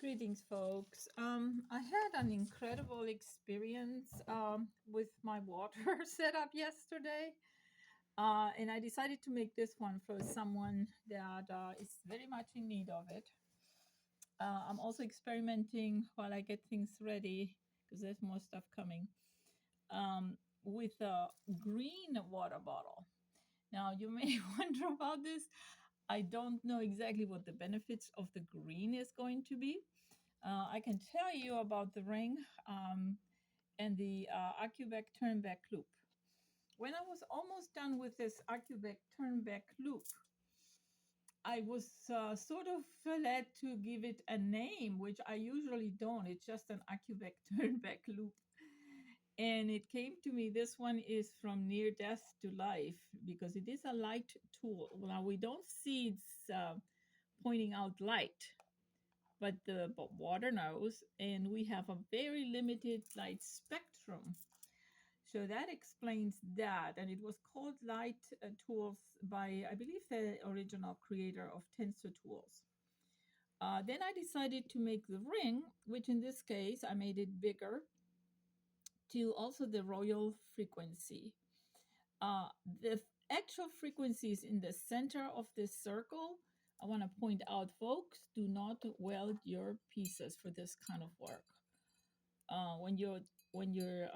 Greetings, folks. I had an incredible experience with my water setup yesterday, and I decided to make this one for someone that is very much in need of it. I'm also experimenting while I get things ready because there's more stuff coming with a green water bottle. Now, you may wonder about this. I don't know exactly what the benefits of the green is going to be. I can tell you about the ring and the AccuBack Turnback loop. When I was almost done with this AccuBack Turnback loop, I was sort of led to give it a name, which I usually don't. It's just an AccuBack Turnback loop. And it came to me, this one is from near death to life because it is a light tool. Now, we don't see it's pointing out light, but the water knows, and we have a very limited light spectrum. So that explains that. And it was called Light Tools by, I believe, the original creator of Tensor Tools. Then I decided to make the ring, which in this case, I made it bigger to also the royal frequency. The actual frequency is in the center of this circle. I want to point out, folks, do not weld your pieces for this kind of work. When you're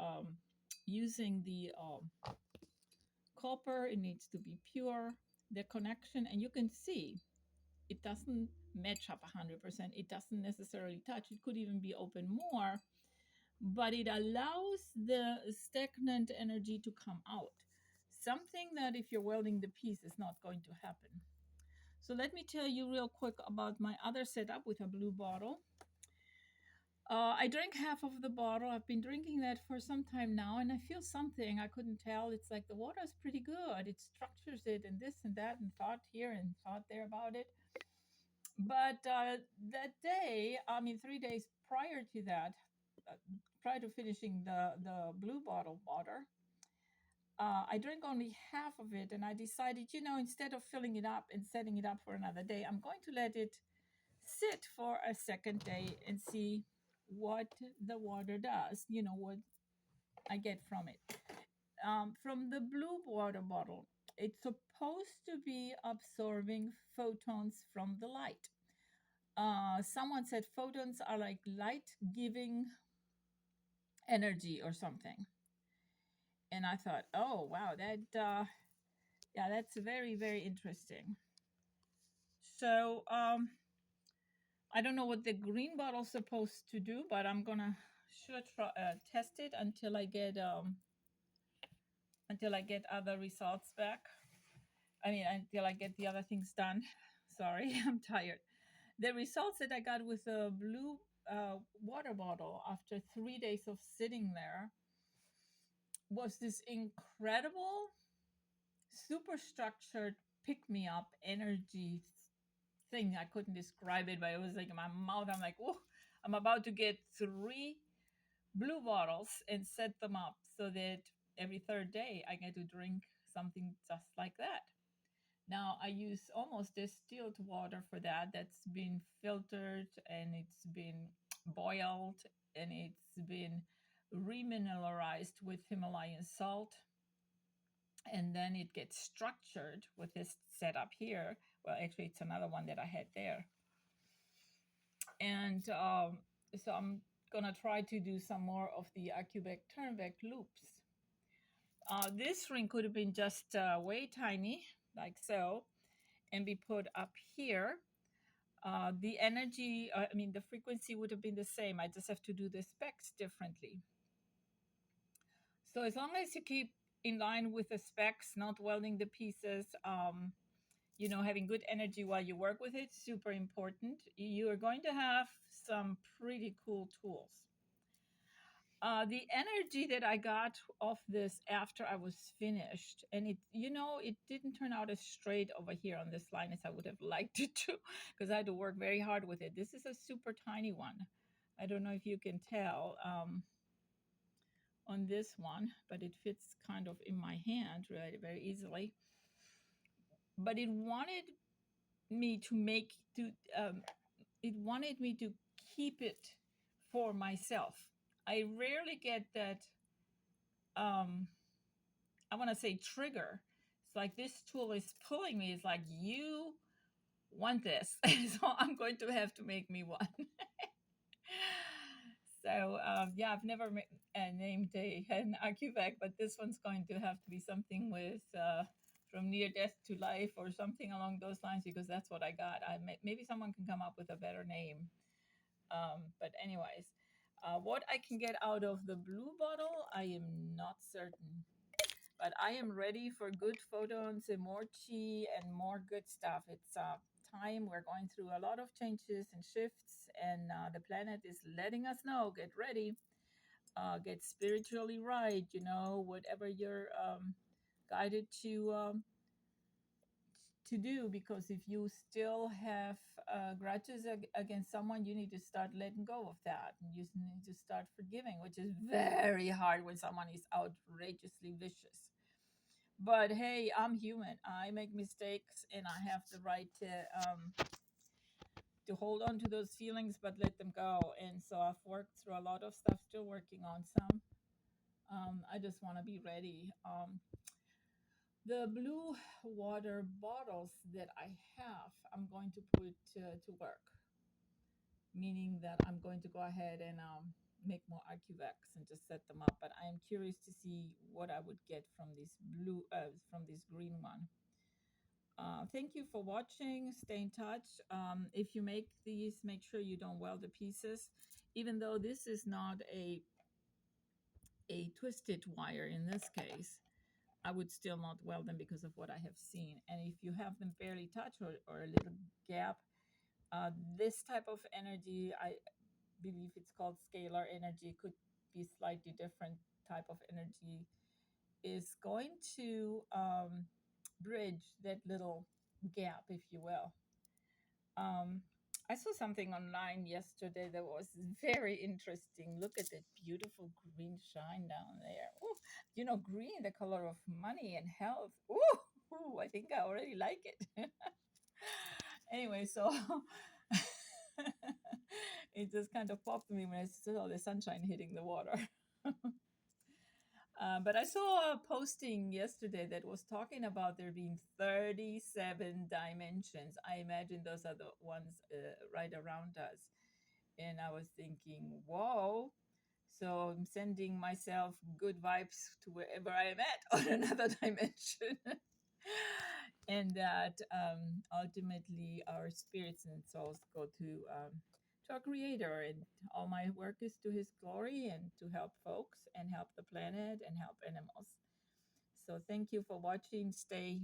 using the copper, it needs to be pure. The connection, and you can see it doesn't match up 100%. It doesn't necessarily touch. It could even be open more, but it allows the stagnant energy to come out. Something that if you're welding the piece is not going to happen. So let me tell you real quick about my other setup with a blue bottle. I drank half of the bottle. I've been drinking that for some time now, and I feel something. I couldn't tell. It's like the water is pretty good. It structures it and this and that, and thought here and thought there about it. But that day, 3 days prior to that, prior to finishing the blue bottle water, I drank only half of it, and I decided, instead of filling it up and setting it up for another day, I'm going to let it sit for a second day and see what the water does, what I get from it. From the blue water bottle, it's supposed to be absorbing photons from the light. Someone said photons are like light giving energy or something. And I thought, oh, wow, that's very, very interesting. So, I don't know what the green bottle's supposed to do, but I'm gonna test it until I get other results back. Until I get the other things done. Sorry, I'm tired. The results that I got with the blue water bottle after 3 days of sitting there was this incredible, super structured pick me up energy thing. I couldn't describe it, but it was like in my mouth. I'm like, oh, I'm about to get 3 blue bottles and set them up so that every third day I get to drink something just like that. Now I use almost distilled water for that. That's been filtered and it's been boiled and it's been remineralized with Himalayan salt. And then it gets structured with this setup here. Well, actually, it's another one that I had there. And so I'm gonna try to do some more of the AccuBack Turnback loops. This ring could have been just way tiny, like so, and be put up here. The energy, the frequency would have been the same. I just have to do the specs differently. So as long as you keep in line with the specs, not welding the pieces, having good energy while you work with it, super important. You are going to have some pretty cool tools. The energy that I got off this after I was finished, and it didn't turn out as straight over here on this line as I would have liked it to, because I had to work very hard with it. This is a super tiny one. I don't know if you can tell on this one, but it fits kind of in my hand really very easily. But it wanted me to keep it for myself. I rarely get that, um, I want to say, trigger. It's like this tool is pulling me. It's like, you want this. So I'm going to have to make me one. So yeah, I've never named an AccuVac, but this one's going to have to be something with from near death to life or something along those lines, because that's what I got. Maybe someone can come up with a better name. But anyways, what I can get out of the blue bottle, I am not certain. But I am ready for good photons and more chi and more good stuff. It's time. We're going through a lot of changes and shifts, and the planet is letting us know, get ready, get spiritually right, whatever you're guided to do. Because if you still have grudges against someone, you need to start letting go of that. And you need to start forgiving, which is very hard when someone is outrageously vicious. But hey, I'm human. I make mistakes, and I have the right to hold on to those feelings, but let them go. And so I've worked through a lot of stuff, still working on some. I just want to be ready. The blue water bottles that I have, I'm going to put to work, meaning that I'm going to go ahead and make more AccuVacs and just set them up. But I am curious to see what I would get from from this green one. Thank you for watching. Stay in touch. If you make these, make sure you don't weld the pieces. Even though this is not a twisted wire in this case, I would still not weld them because of what I have seen. And if you have them barely touched, or a little gap, this type of energy, I believe it's called scalar energy, could be slightly different type of energy, is going to bridge that little gap, if you will. Um, I saw something online yesterday that was very interesting. Look at that beautiful green shine down there. Ooh, green, the color of money and health. Ooh, I think I already like it. Anyway, so it just kind of popped me when I saw the sunshine hitting the water. But I saw a posting yesterday that was talking about there being 37 dimensions. I imagine those are the ones right around us. And I was thinking, whoa. So I'm sending myself good vibes to wherever I am at on another dimension. And that ultimately our spirits and souls go to our creator, and all my work is to his glory and to help folks and help the planet and help animals. So thank you for watching. Stay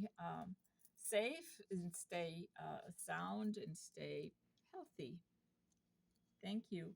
safe and stay sound and stay healthy. Thank you.